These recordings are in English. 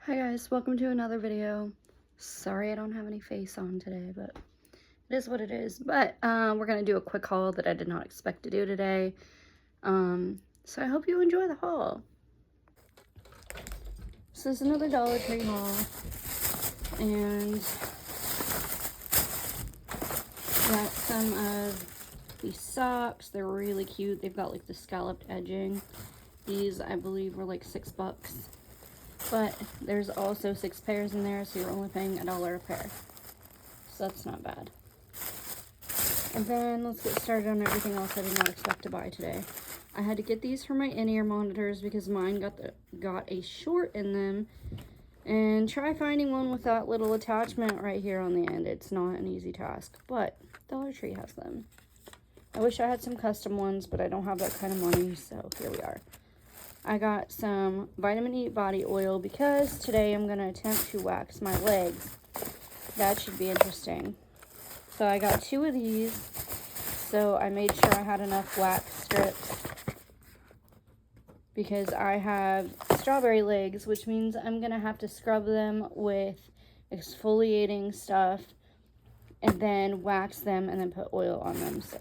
Hi guys, welcome to another video. Sorry I don't have any face on today, but it is what it is. But we're gonna do a quick haul that I did not expect to do today. So I hope you enjoy the haul. So this is another Dollar Tree haul, and got some of these socks. They're really cute. They've got like the scalloped edging. These I believe were like $6. But there's also 6 pairs in there, so you're only paying $1 a pair. So that's not bad. And then let's get started on everything else I did not expect to buy today. I had to get these for my in-ear monitors because mine got a short in them. And try finding one with that little attachment right here on the end. It's not an easy task, but Dollar Tree has them. I wish I had some custom ones, but I don't have that kind of money, so here we are. I got some vitamin E body oil because today I'm going to attempt to wax my legs. That should be interesting. So I got 2 of these, so I made sure I had enough wax strips because I have strawberry legs, which means I'm going to have to scrub them with exfoliating stuff and then wax them and then put oil on them. So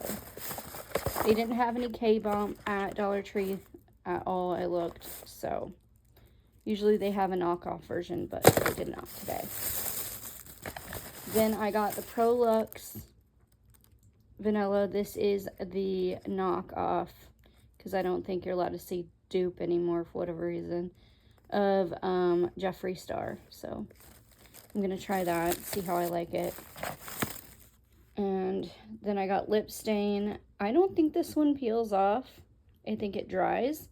they didn't have any K-Bomb at Dollar Tree at all. I looked, so usually they have a knockoff version, but they did not today. Then I got the Prolux vanilla. This is the knockoff because I don't think you're allowed to see dupe anymore for whatever reason of Jeffree Star. So I'm gonna try that, see how I like it. And then I got lip stain. I don't think this one peels off. I think it dries.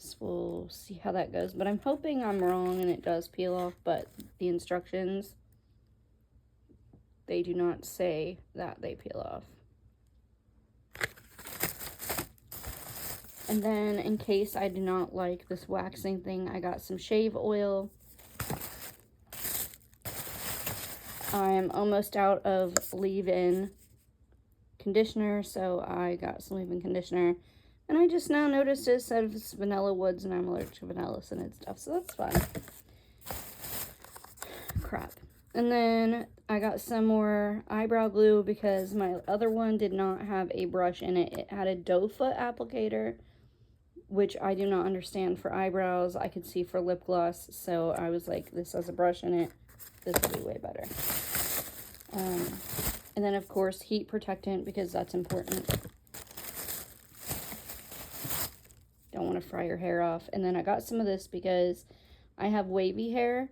So we'll see how that goes. But I'm hoping I'm wrong and it does peel off. But the instructions, they do not say that they peel off. And then in case I do not like this waxing thing, I got some shave oil. I'm almost out of leave-in conditioner, so I got some leave-in conditioner. And I just now noticed it said it's vanilla woods, and I'm allergic to vanilla scented stuff, so that's fun. Crap. And then I got some more eyebrow glue because my other one did not have a brush in it. It had a doe foot applicator, which I do not understand for eyebrows. I could see for lip gloss, so I was like, this has a brush in it. This would be way better. And then, of course, heat protectant because that's important. Don't want to fry your hair off. And then I got some of this because I have wavy hair.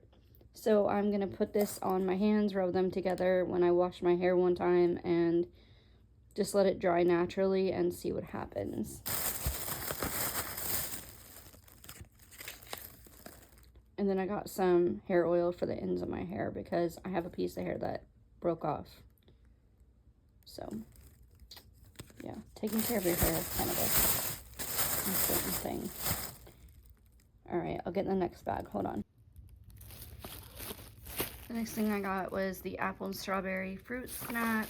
So I'm going to put this on my hands, rub them together when I wash my hair one time, and just let it dry naturally and see what happens. And then I got some hair oil for the ends of my hair because I have a piece of hair that broke off. So, yeah, taking care of your hair is kind of a important thing. Alright, I'll get in the next bag. Hold on. The next thing I got was the apple and strawberry fruit snack,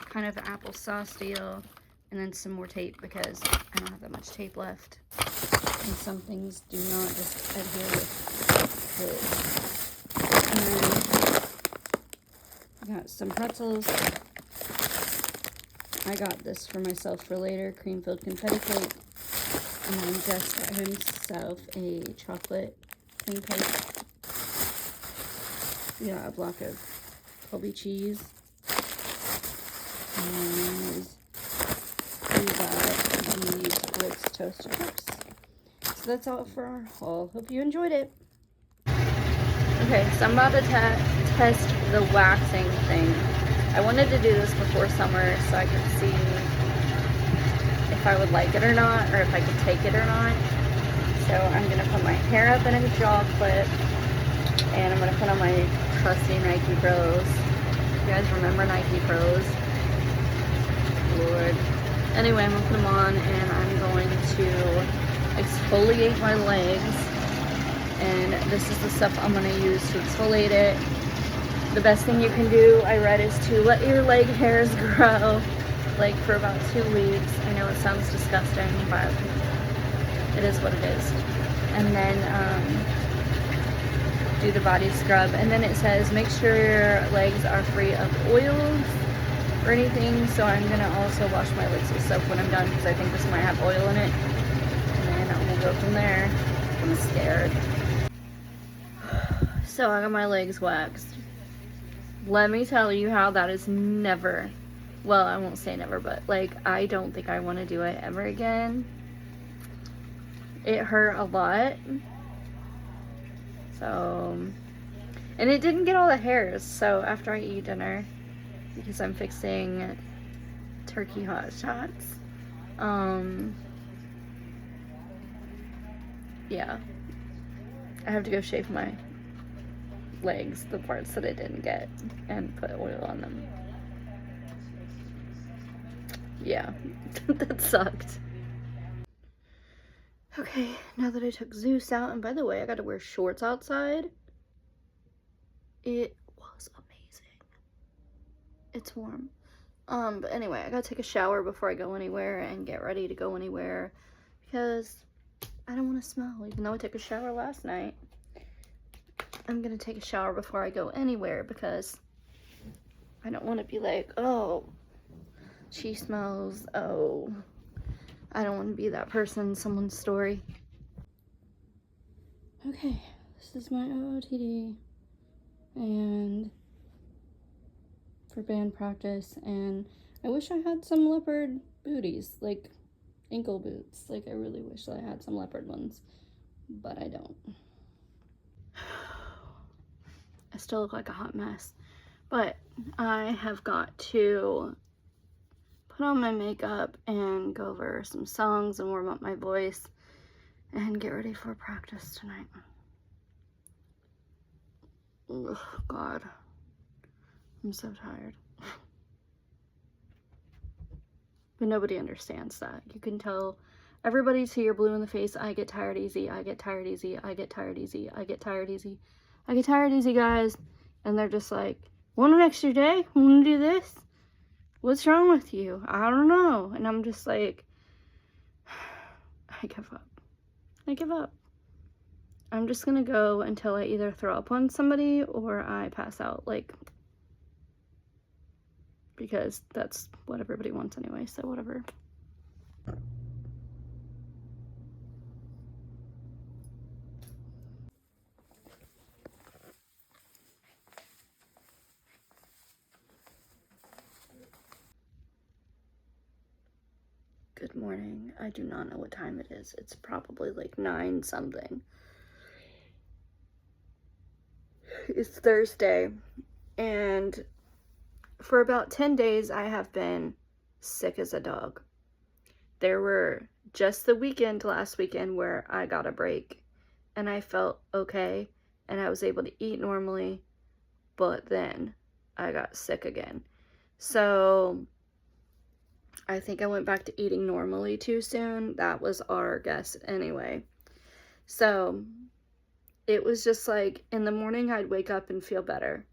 kind of applesauce deal, and then some more tape because I don't have that much tape left. And some things do not just adhere with good. And then I got some pretzels. I got this for myself for later, cream-filled confetti cake. And then Jess got himself a chocolate cream cake. We got a block of Colby cheese. And we got these Ritz toaster chips. So that's all for our haul. Hope you enjoyed it. Okay, so I'm about to test the waxing thing. I wanted to do this before summer so I could see if I would like it or not, or if I could take it or not. So I'm going to put my hair up in a jaw clip, and I'm going to put on my trusty Nike Pros. You guys remember Nike Pros? Lord. Anyway, I'm going to put them on, and I'm going to exfoliate my legs. And this is the stuff I'm going to use to exfoliate it. The best thing you can do, I read, is to let your leg hairs grow like for about 2 weeks. I know it sounds disgusting, but it is what it is. And then do the body scrub, and then it says make sure your legs are free of oils or anything. So I'm gonna also wash my legs with soap when I'm done, because I think this might have oil in it, and then we'll go from there. I'm scared. So I got my legs waxed. Let me tell you how that is never, well, I won't say never, but like, I don't think I want to do it ever again. It hurt a lot. So, and it didn't get all the hairs. So after I eat dinner, because I'm fixing turkey hot shots, yeah, I have to go shave my legs, the parts that I didn't get, and put oil on them. Yeah, that sucked. Okay, now that I took Zeus out, and by the way, I got to wear shorts outside. It was amazing. It's warm. But anyway, I gotta take a shower before I go anywhere and get ready to go anywhere, because I don't want to smell, even though I took a shower last night. I'm gonna take a shower before I go anywhere, because I don't want to be like, oh, she smells, oh. I don't want to be that person in someone's story. Okay, this is my OOTD, and for band practice, and I wish I had some leopard booties, like ankle boots. Like, I really wish I had some leopard ones, but I don't. I still look like a hot mess, but I have got to put on my makeup and go over some songs and warm up my voice and get ready for practice tonight. Ugh, God, I'm so tired. But nobody understands that. You can tell everybody till you're blue in the face. I get tired easy. I get tired easy. I get tired easy. I get tired easy. I get tired easy, guys. And they're just like, want an extra day? Want to do this? What's wrong with you? I don't know. And I'm just like, I give up. I give up. I'm just gonna go until I either throw up on somebody or I pass out, like, because that's what everybody wants anyway, so whatever. Good morning. I do not know what time it is. It's probably like 9 something. It's Thursday, and for about 10 days I have been sick as a dog. There were just the weekend, last weekend, where I got a break and I felt okay and I was able to eat normally, but then I got sick again. So I think I went back to eating normally too soon. That was our guess anyway. So it was just like, in the morning I'd wake up and feel better.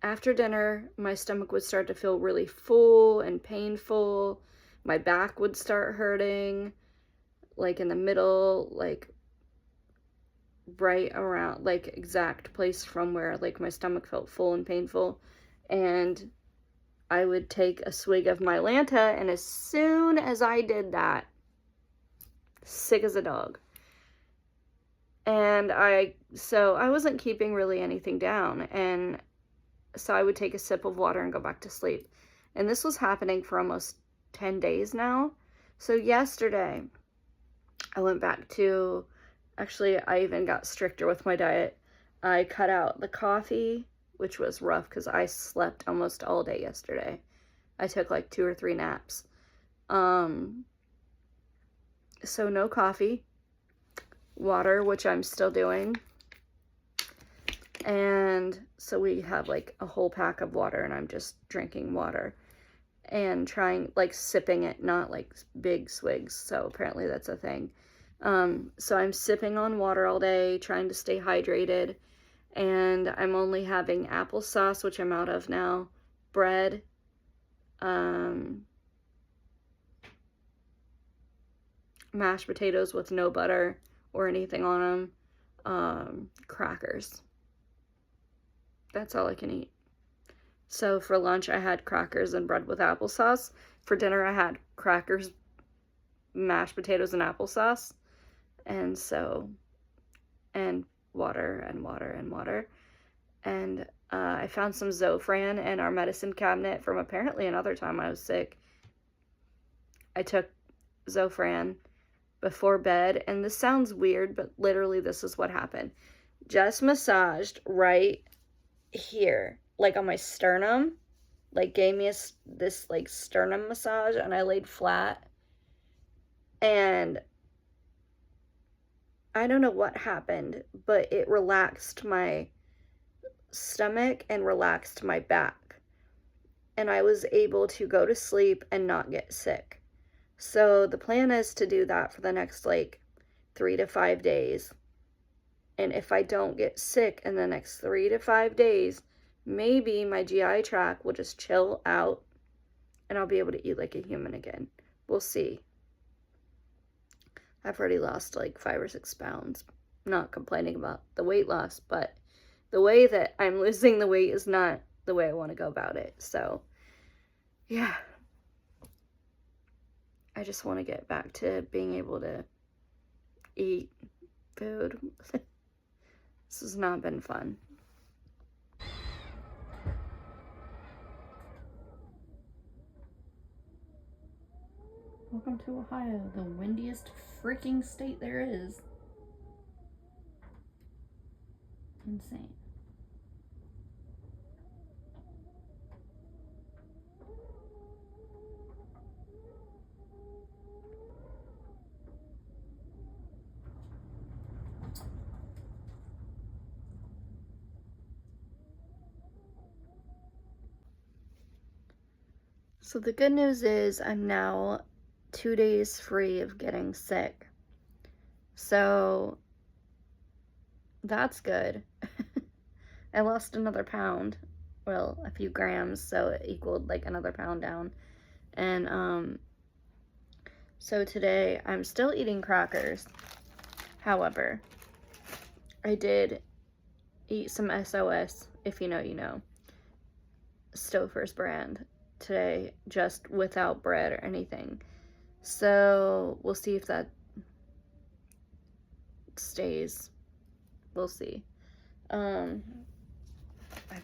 After dinner, my stomach would start to feel really full and painful. My back would start hurting, like in the middle, like right around, like exact place from where like my stomach felt full and painful. And I would take a swig of my Lanta, and as soon as I did that, sick as a dog. And so I wasn't keeping really anything down, and so I would take a sip of water and go back to sleep. And this was happening for almost 10 days now. So yesterday, I went back to, actually, I even got stricter with my diet. I cut out the coffee, which was rough because I slept almost all day yesterday. I took like 2 or 3 naps. So no coffee. Water, which I'm still doing. And so we have like a whole pack of water, and I'm just drinking water and trying, like, sipping it, not like big swigs. So apparently that's a thing. So I'm sipping on water all day, trying to stay hydrated, and I'm only having applesauce, which I'm out of now, bread, mashed potatoes with no butter or anything on them, crackers. That's all I can eat. So for lunch, I had crackers and bread with applesauce. For dinner, I had crackers, mashed potatoes, and applesauce. And so, and water and water and water. And I found some Zofran in our medicine cabinet from apparently another time I was sick. I took Zofran before bed, and this sounds weird, but literally this is what happened. Just massaged right here, like on my sternum, like gave me this like sternum massage, and I laid flat, and I don't know what happened, but it relaxed my stomach and relaxed my back, and I was able to go to sleep and not get sick. So the plan is to do that for the next like 3 to 5 days. And if I don't get sick in the next 3 to 5 days, maybe my GI tract will just chill out and I'll be able to eat like a human again. We'll see. I've already lost like 5 or 6 pounds. Not complaining about the weight loss, but the way that I'm losing the weight is not the way I want to go about it. So, yeah. I just want to get back to being able to eat food. This has not been fun. Welcome to Ohio, the windiest freaking state there is. Insane. So the good news is I'm now 2 days free of getting sick. So that's good. I lost another pound. Well, a few grams, so it equaled like another pound down. And so today I'm still eating crackers. However, I did eat some SOS, if you know, you know. Stouffer's brand today, just without bread or anything. So we'll see if that stays. We'll see. I've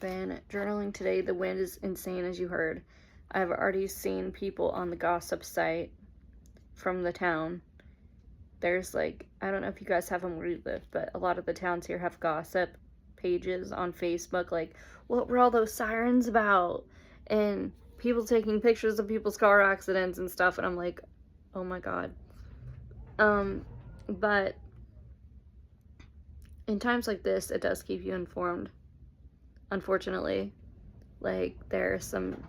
been journaling today. The wind is insane, as you heard. I've already seen people on the gossip site from the town. There's like, I don't know if you guys have them where you live, but a lot of the towns here have gossip pages on Facebook, like, what were all those sirens about? And people taking pictures of people's car accidents and stuff, and I'm like, oh my god. But in times like this, it does keep you informed. Unfortunately, like, there are some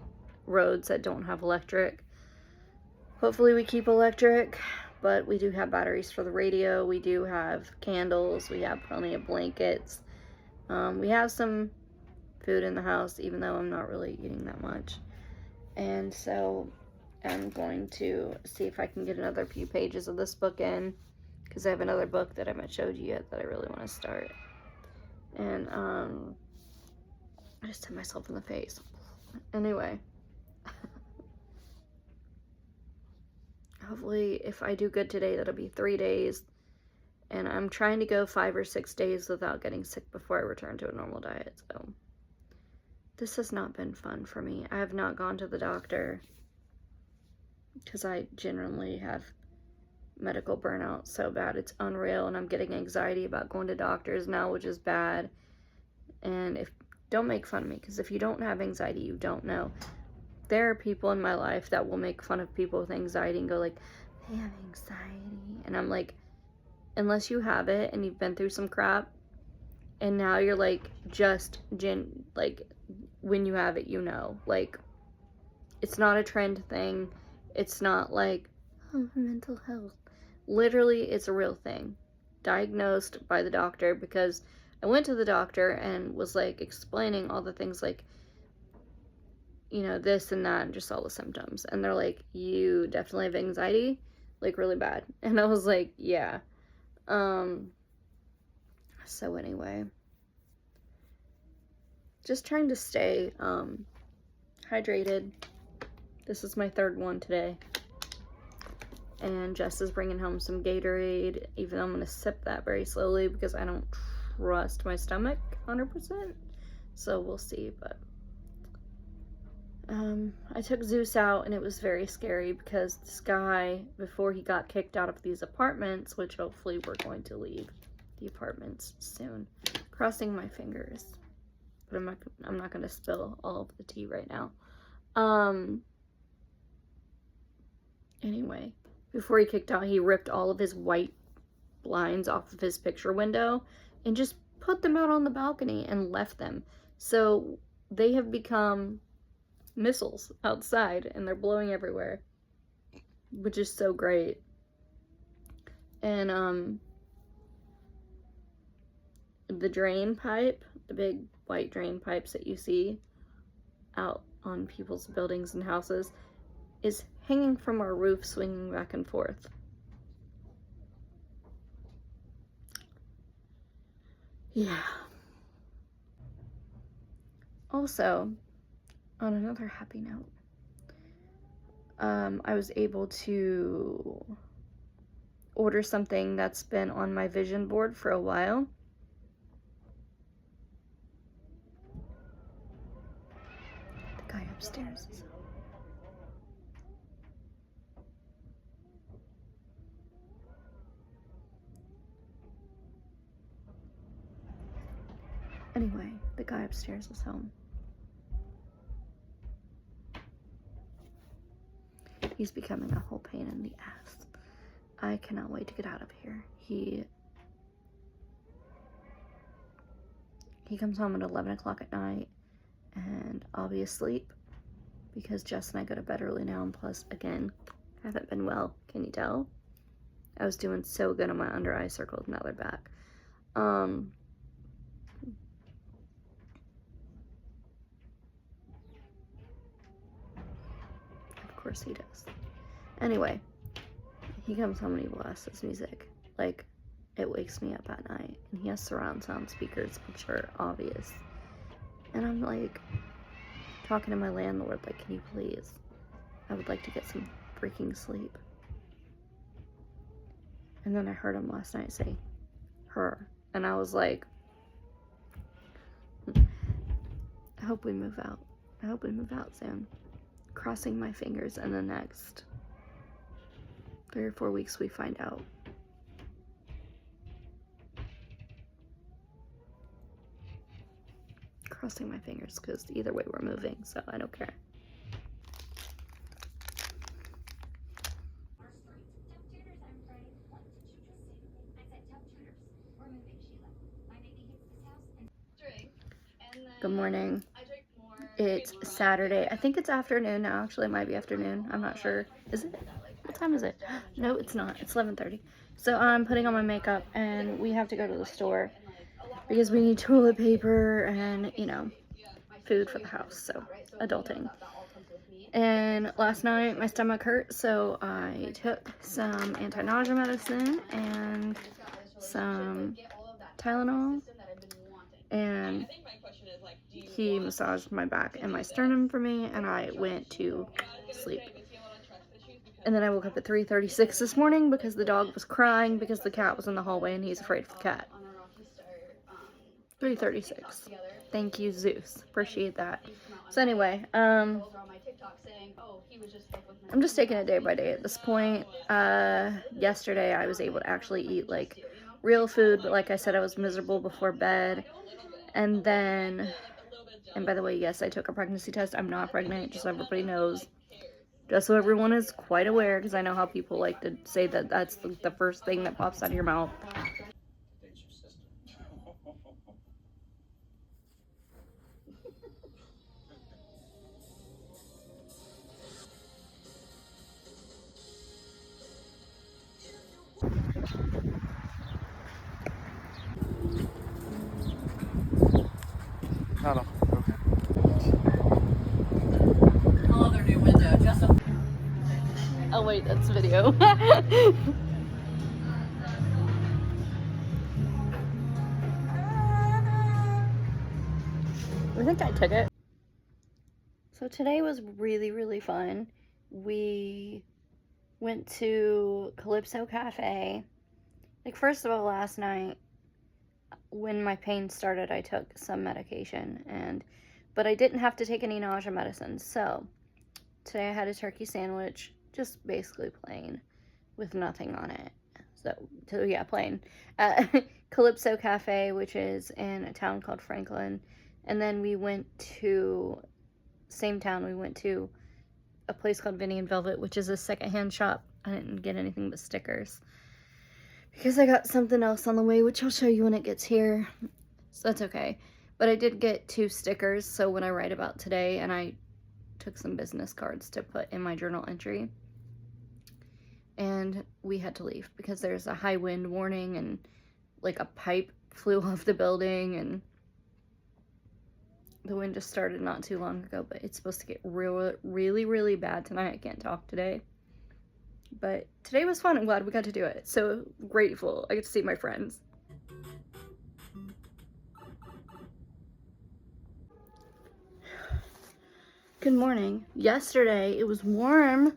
roads that don't have electric. Hopefully we keep electric, but we do have batteries for the radio, we do have candles, we have plenty of blankets. We have some food in the house, even though I'm not really eating that much. And so I'm going to see if I can get another few pages of this book in, because I have another book that I haven't showed you yet that I really want to start. And I just hit myself in the face. Anyway. Hopefully, if I do good today, that'll be 3 days. And I'm trying to go 5 or 6 days without getting sick before I return to a normal diet. So this has not been fun for me. I have not gone to the doctor because I generally have medical burnout so bad. It's unreal, and I'm getting anxiety about going to doctors now, which is bad. And don't make fun of me, because if you don't have anxiety, you don't know. There are people in my life that will make fun of people with anxiety and go like, they have anxiety. And I'm like, unless you have it and you've been through some crap, and now you're like, like, when you have it, you know. Like, it's not a trend thing. It's not like, oh, mental health. Literally, it's a real thing. Diagnosed by the doctor, because I went to the doctor and was like explaining all the things, like, you know, this and that, and just all the symptoms. And they're like, you definitely have anxiety, like really bad. And I was like, yeah. So anyway, just trying to stay hydrated. This is my third one today. And Jess is bringing home some Gatorade, even though I'm going to sip that very slowly because I don't trust my stomach 100%. So we'll see, but I took Zeus out and it was very scary because this guy, before he got kicked out of these apartments, which hopefully we're going to leave the apartments soon, crossing my fingers, but I'm not going to spill all of the tea right now. Anyway, before he kicked out, he ripped all of his white blinds off of his picture window and just put them out on the balcony and left them. So they have become missiles outside and they're blowing everywhere, which is so great. And the drain pipe, the big white drain pipes that you see out on people's buildings and houses, is hanging from our roof, swinging back and forth. Yeah. Also, on another happy note, I was able to order something that's been on my vision board for a while. The guy upstairs is Anyway, the guy upstairs is home. He's becoming a whole pain in the ass. I cannot wait to get out of here. He comes home at 11 o'clock at night, and I'll be asleep because Jess and I go to bed early now, and plus, again, I haven't been well. Can you tell? I was doing so good on my under eye circles, now they're back. Of course he does. Anyway, he comes home and he blasts his music. Like, it wakes me up at night. And he has surround sound speakers, which are obvious. And I'm like, talking to my landlord, like, can you please? I would like to get some freaking sleep. And then I heard him last night say, her. And I was like, I hope we move out. I hope we move out soon. Crossing my fingers, in the next 3 or 4 weeks we find out. Crossing my fingers, because either way we're moving, so I don't care. Good morning. It's Saturday. I think it's afternoon now. Actually, it might be afternoon. I'm not sure. Is it? What time is it? No, it's not. It's 11:30. So I'm putting on my makeup, and we have to go to the store because we need toilet paper and, you know, food for the house. So, adulting. And last night, my stomach hurt, so I took some anti-nausea medicine and some Tylenol. And he massaged my back and my sternum for me, and I went to sleep. And then I woke up at 3:36 this morning because the dog was crying because the cat was in the hallway and he's afraid of the cat. 3:36. Thank you, Zeus. Appreciate that. So anyway, I'm just taking it day by day at this point. Yesterday I was able to actually eat, like, real food, but like I said, I was miserable before bed. And then, and by the way, yes, I took a pregnancy test. I'm not pregnant, just so everybody knows. Just so everyone is quite aware, because I know how people like to say that that's the first thing that pops out of your mouth. Hello. Okay. Oh, their new window. Just a... Oh wait, that's video. think I took it. So today was really, really fun. We went to Calypso Cafe. Like, first of all, last night, when my pain started, I took some medication, but I didn't have to take any nausea medicine. So today I had a turkey sandwich, just basically plain, with nothing on it. So yeah, plain. Calypso Cafe, which is in a town called Franklin. And then we went to, same town, we went to a place called Vinny and Velvet, which is a secondhand shop. I didn't get anything but stickers, because I got something else on the way, which I'll show you when it gets here. So that's okay. But I did get 2 stickers, so when I write about today, and I took some business cards to put in my journal entry. And we had to leave because there's a high wind warning, and like a pipe flew off the building, and the wind just started not too long ago, but it's supposed to get really, really bad tonight. I can't talk today. But today was fun. I'm glad we got to do it. So grateful. I get to see my friends. Good morning. Yesterday it was warm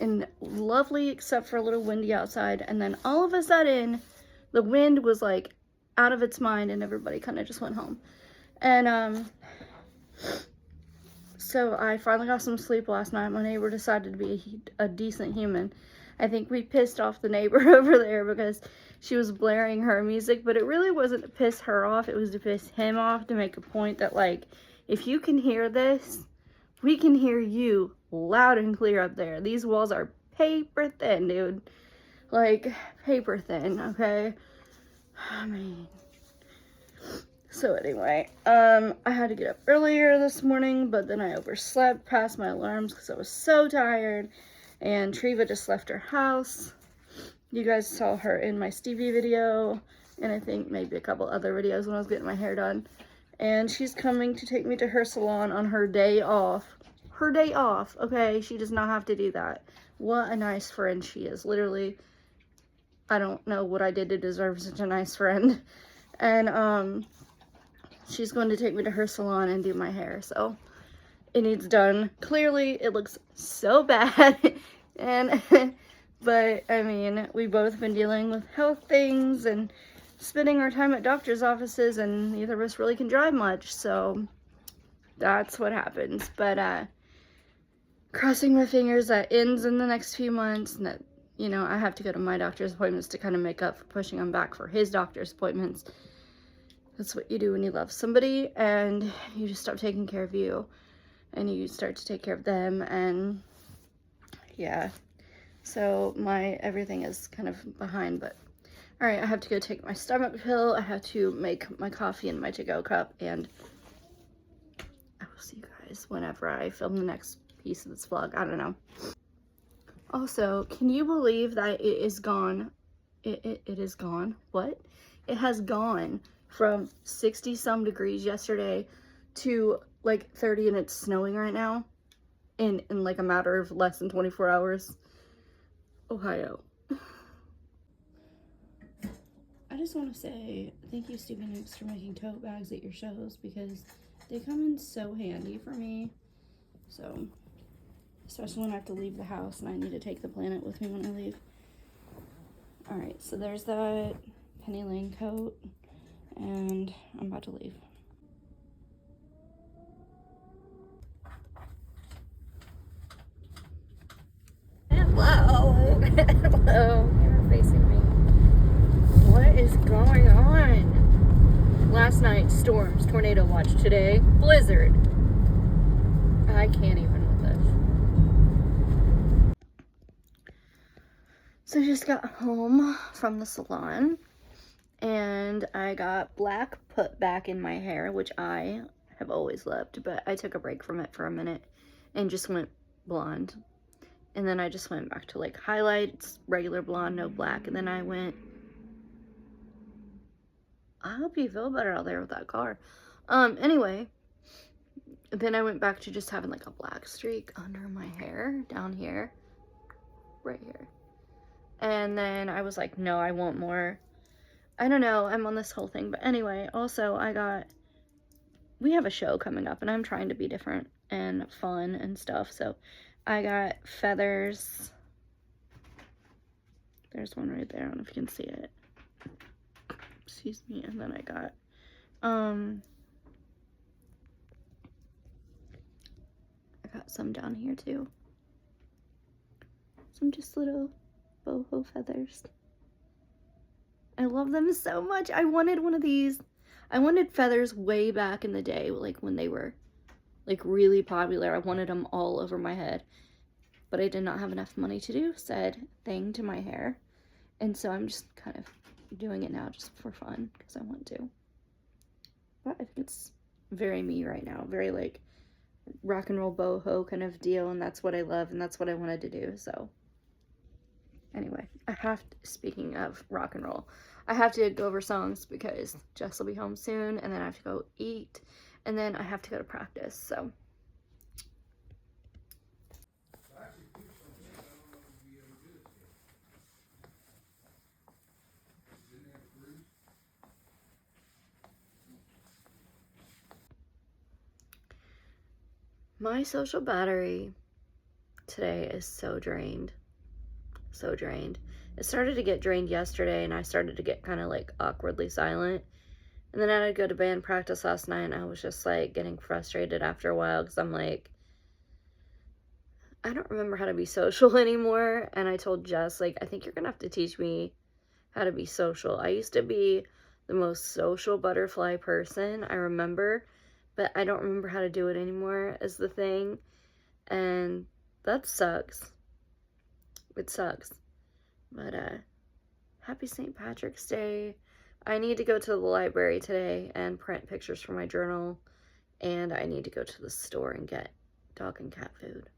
and lovely except for a little windy outside, and then all of a sudden the wind was like out of its mind and everybody kind of just went home. And so I finally got some sleep last night. My neighbor decided to be a decent human. I think we pissed off the neighbor over there because she was blaring her music, but it really wasn't to piss her off. It was to piss him off, to make a point that, like, if you can hear this, we can hear you loud and clear up there. These walls are paper thin, dude. Like, paper thin, okay? I mean... So anyway, I had to get up earlier this morning, but then I overslept past my alarms because I was so tired. And Treva just left her house. You guys saw her in my Stevie video, and I think maybe a couple other videos when I was getting my hair done. And she's coming to take me to her salon on her day off. Her day off, okay? She does not have to do that. What a nice friend she is. Literally, I don't know what I did to deserve such a nice friend. And, she's going to take me to her salon and do my hair, so it needs done. Clearly, it looks so bad, but, I mean, we've both been dealing with health things and spending our time at doctor's offices, and neither of us really can drive much, so that's what happens. But, crossing my fingers that ends in the next few months, and that, you know, I have to go to my doctor's appointments to kind of make up for pushing him back for his doctor's appointments. That's what you do when you love somebody, and you just stop taking care of you, and you start to take care of them, and yeah. So my everything is kind of behind, but all right, I have to go take my stomach pill. I have to make my coffee in my to-go cup, and I will see you guys whenever I film the next piece of this vlog. I don't know. Also, can you believe that it is gone? It is gone. What? It has gone from 60 some degrees yesterday to like 30, and it's snowing right now in like a matter of less than 24 hours. Ohio. I just want to say thank you, Stephen Hicks, for making tote bags at your shows, because they come in so handy for me. So, especially when I have to leave the house and I need to take the planet with me when I leave. Alright, so there's that Penny Lane coat, and I'm about to leave. Hello. Hello. You're facing me. What is going on? Last night, storms, tornado watch. Today, blizzard. I can't even with this. So I just got home from the salon, and I got black put back in my hair, which I have always loved, but I took a break from it for a minute and just went blonde. And then I just went back to like highlights, regular blonde, no black. And then I hope you feel better out there with that car. Anyway, then I went back to just having like a black streak under my hair, down here, right here. And then I was like, no, I want more. I don't know, I'm on this whole thing. But anyway, also I got we have a show coming up, and I'm trying to be different and fun and stuff. So I got feathers. There's one right there. I don't know if you can see it. Excuse me. And then I got some down here too. Some just little boho feathers. I love them so much. I wanted one of these. I wanted feathers way back in the day, like when they were like really popular. I wanted them all over my head, but I did not have enough money to do said thing to my hair. And so I'm just kind of doing it now just for fun because I want to. But I think it's very me right now. Very like rock and roll boho kind of deal, and that's what I love and that's what I wanted to do. So anyway, speaking of rock and roll, I have to go over songs because Jess will be home soon, and then I have to go eat, and then I have to go to practice, so. My social battery today is so drained. So drained. It started to get drained yesterday, and I started to get kind of like awkwardly silent. And then I had to go to band practice last night, and I was just like getting frustrated after a while because I'm like, I don't remember how to be social anymore. And I told Jess, like, I think you're gonna have to teach me how to be social. I used to be the most social butterfly person, I remember, but I don't remember how to do it anymore is the thing. And that sucks. It sucks. But happy St. Patrick's Day. I need to go to the library today and print pictures for my journal, and I need to go to the store and get dog and cat food.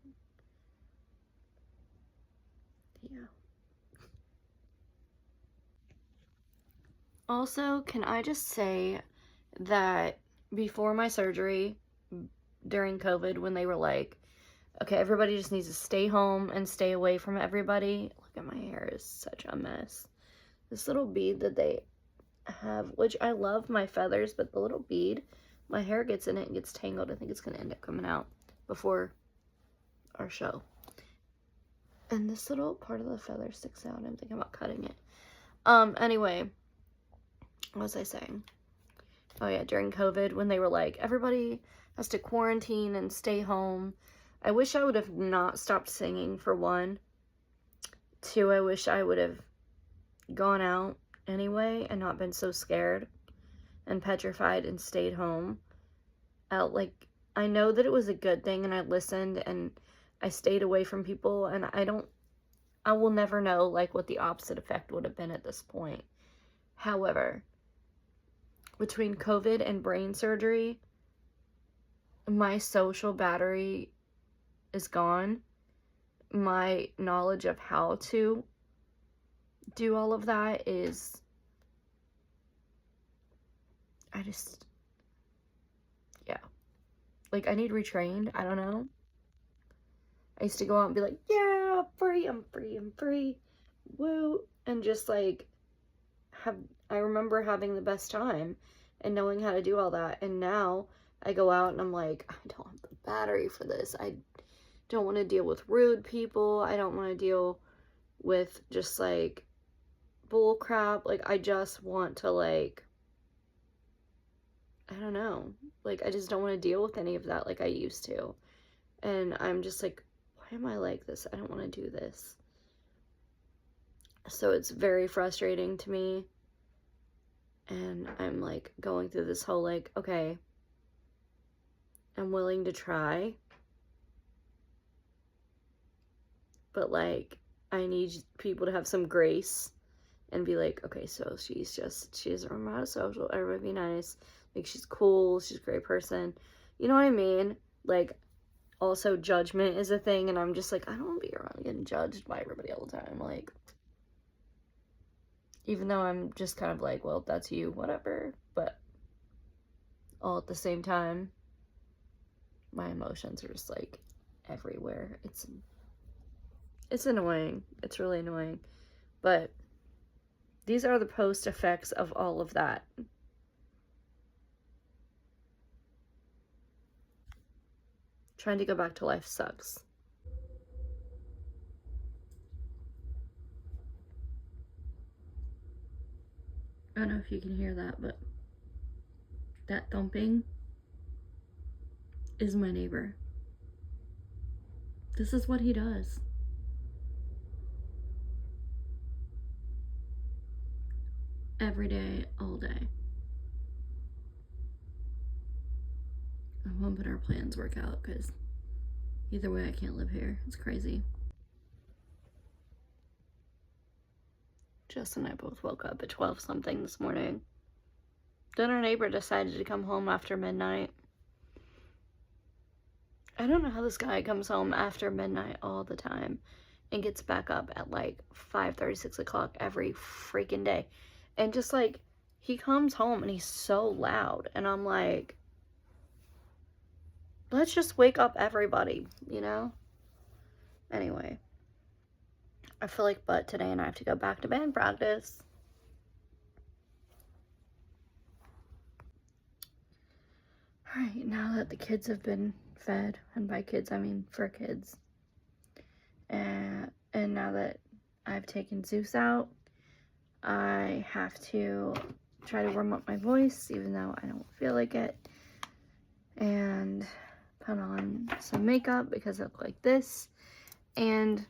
Yeah. Also, can I just say that before my surgery, during COVID, when they were like, okay, everybody just needs to stay home and stay away from everybody. Look at my hair, is such a mess. This little bead that they have, which I love my feathers, but the little bead, my hair gets in it and gets tangled. I think it's going to end up coming out before our show. And this little part of the feather sticks out. I'm thinking about cutting it. Anyway, what was I saying? Oh yeah, during COVID, when they were like, everybody has to quarantine and stay home. I wish I would have not stopped singing, for one. Two, I wish I would have gone out anyway and not been so scared and petrified and stayed home. Like, I know that it was a good thing, and I listened and I stayed away from people, and I will never know like what the opposite effect would have been at this point. However, between COVID and brain surgery, my social battery is gone. My knowledge of how to do all of that is, yeah. Like, I need retrained. I don't know. I used to go out and be like, yeah, I'm free, I'm free, I'm free. Woo. And just like, I remember having the best time and knowing how to do all that. And now I go out and I'm like, I don't have the battery for this. I don't want to deal with rude people. I don't want to deal with just like bull crap. Like, I just want to, like, I don't know. Like, I just don't want to deal with any of that like I used to. And I'm just like, why am I like this? I don't want to do this. So it's very frustrating to me. And I'm like going through this whole like, okay, I'm willing to try. But like, I need people to have some grace and be like, okay, so she doesn't remember how to social, everybody be nice. Like, she's cool, she's a great person. You know what I mean? Like, also judgment is a thing, and I'm just like, I don't want to be around getting judged by everybody all the time. Like, even though I'm just kind of like, well, that's you, whatever. But all at the same time, my emotions are just like everywhere. It's annoying. It's really annoying. But these are the post effects of all of that. Trying to go back to life sucks. I don't know if you can hear that, but that thumping is my neighbor. This is what he does. Every day, all day. I'm hoping our plans work out, because either way, I can't live here. It's crazy. Jess and I both woke up at 12 something this morning. Then our neighbor decided to come home after midnight. I don't know how this guy comes home after midnight all the time and gets back up at like 5:30, 6 o'clock every freaking day. And just like, he comes home and he's so loud. And I'm like, let's just wake up everybody, you know? Anyway, I feel like butt today and I have to go back to band practice. Alright, now that the kids have been fed, and by kids I mean for kids, and now that I've taken Zeus out, I have to try to warm up my voice, even though I don't feel like it, and put on some makeup because I look like this, and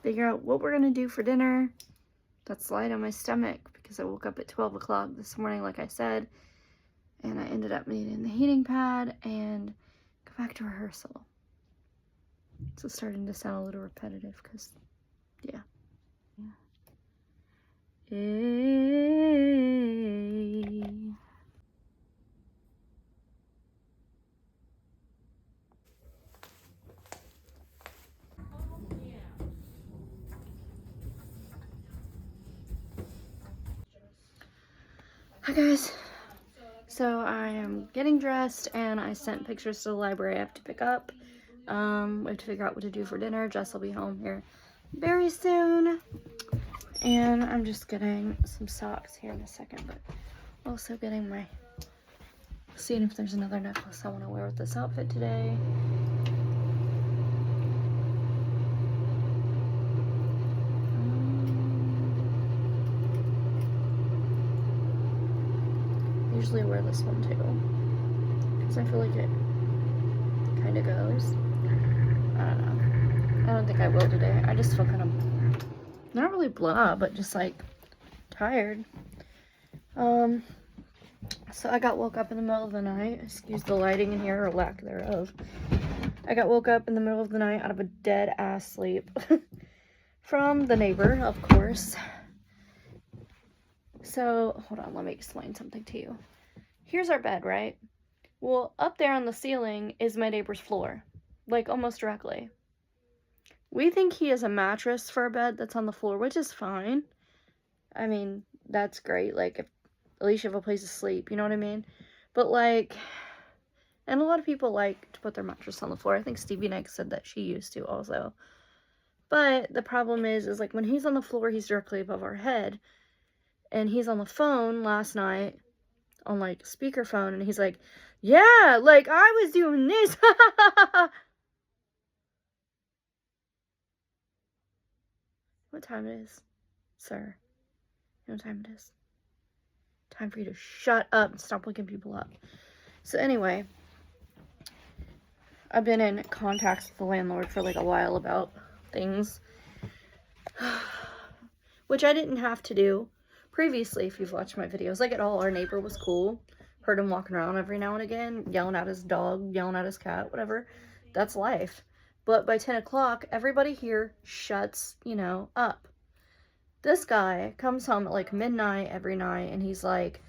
figure out what we're gonna do for dinner. That's light on my stomach because I woke up at 12 o'clock this morning, like I said, and I ended up needing the heating pad and go back to rehearsal. So it's starting to sound a little repetitive because, yeah. Hey. Hi guys. So I am getting dressed and I sent pictures to the library I have to pick up. We have to figure out what to do for dinner. Jess will be home here very soon. And I'm just getting some socks here in a second, but also getting seeing if there's another necklace I want to wear with this outfit today. Usually wear this one too, because I feel like it kind of goes. I don't know. I don't think I will today. I just feel kind of, not really blah, but just like tired. So I got woke up in the middle of the night. Excuse the lighting in here, or lack thereof. I got woke up in the middle of the night out of a dead ass sleep from the neighbor, of course. So, hold on, let me explain something to you. Here's our bed, right? Well, up there on the ceiling is my neighbor's floor, like almost directly. We think he has a mattress for a bed that's on the floor, which is fine. I mean, that's great, like, if at least you have a place to sleep, you know what I mean? But, like, and a lot of people like to put their mattress on the floor. I think Stevie Nicks said that she used to also. But the problem is like, when he's on the floor, he's directly above our head. And he's on the phone last night, on, like, speakerphone, and he's like, yeah, like, I was doing this. What time it is, sir? You know what time it is? Time for you to shut up and stop waking people up. So anyway, I've been in contact with the landlord for like a while about things, which I didn't have to do previously. If you've watched my videos, like, at all, our neighbor was cool. Heard him walking around every now and again, yelling at his dog, yelling at his cat, whatever. That's life. But by 10 o'clock, everybody here shuts, you know, up. This guy comes home at like midnight every night, and he's like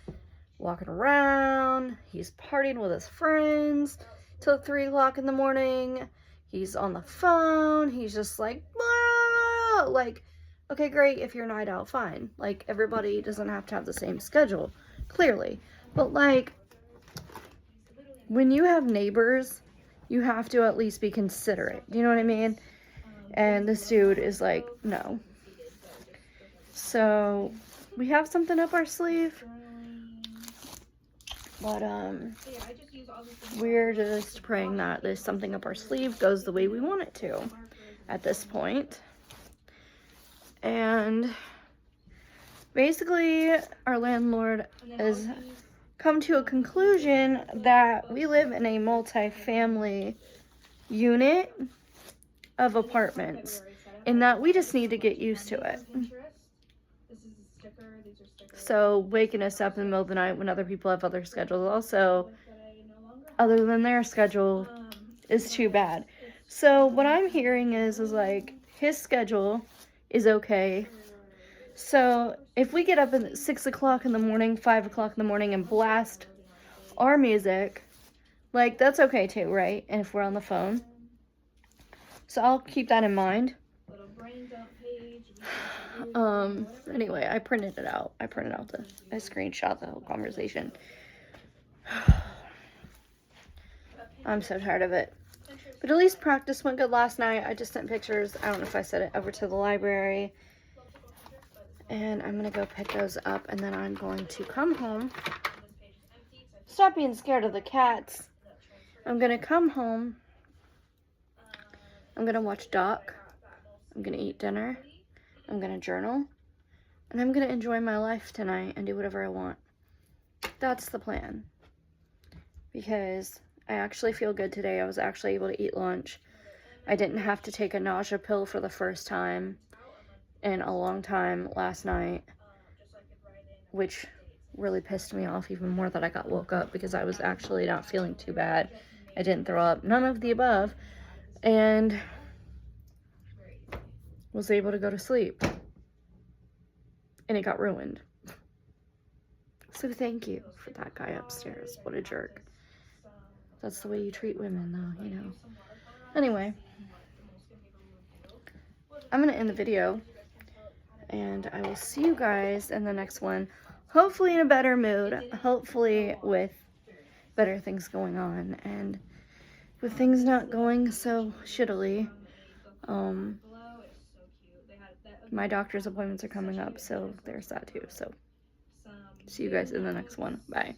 walking around, he's partying with his friends till 3 o'clock in the morning, he's on the phone, he's just like, ah! Like, okay, great, if you're a night out, fine. Like, everybody doesn't have to have the same schedule, clearly. But, like, when you have neighbors, you have to at least be considerate. Do you know what I mean? And this dude is like, no. So, we have something up our sleeve. But we're just praying that there's something up our sleeve goes the way we want it to at this point. And basically, our landlord has come to a conclusion that we live in a multi-family unit of apartments, and that we just need to get used to it. So waking us up in the middle of the night when other people have other schedules also, other than their schedule, is too bad. So what I'm hearing is like his schedule is okay. So if we get up at 6 o'clock in the morning, 5 o'clock in the morning, and blast our music, like, that's okay too, right? And if we're on the phone. So I'll keep that in mind. Anyway, I printed it out. I screenshot the whole conversation. I'm so tired of it. But at least practice went good last night. I just sent pictures. I don't know if I sent it over to the library. And I'm going to go pick those up. And then I'm going to come home. Stop being scared of the cats. I'm going to come home. I'm going to watch Doc. I'm going to eat dinner. I'm going to journal. And I'm going to enjoy my life tonight and do whatever I want. That's the plan. Because I actually feel good today. I was actually able to eat lunch. I didn't have to take a nausea pill for the first time in a long time last night, which really pissed me off even more that I got woke up because I was actually not feeling too bad. I didn't throw up, none of the above, and was able to go to sleep. And it got ruined. So thank you for that guy upstairs. What a jerk. That's the way you treat women, though, you know. Anyway, I'm going to end the video, and I will see you guys in the next one. Hopefully in a better mood. Hopefully with better things going on. And with things not going so shittily, my doctor's appointments are coming up, so there's that too. So see you guys in the next one. Bye.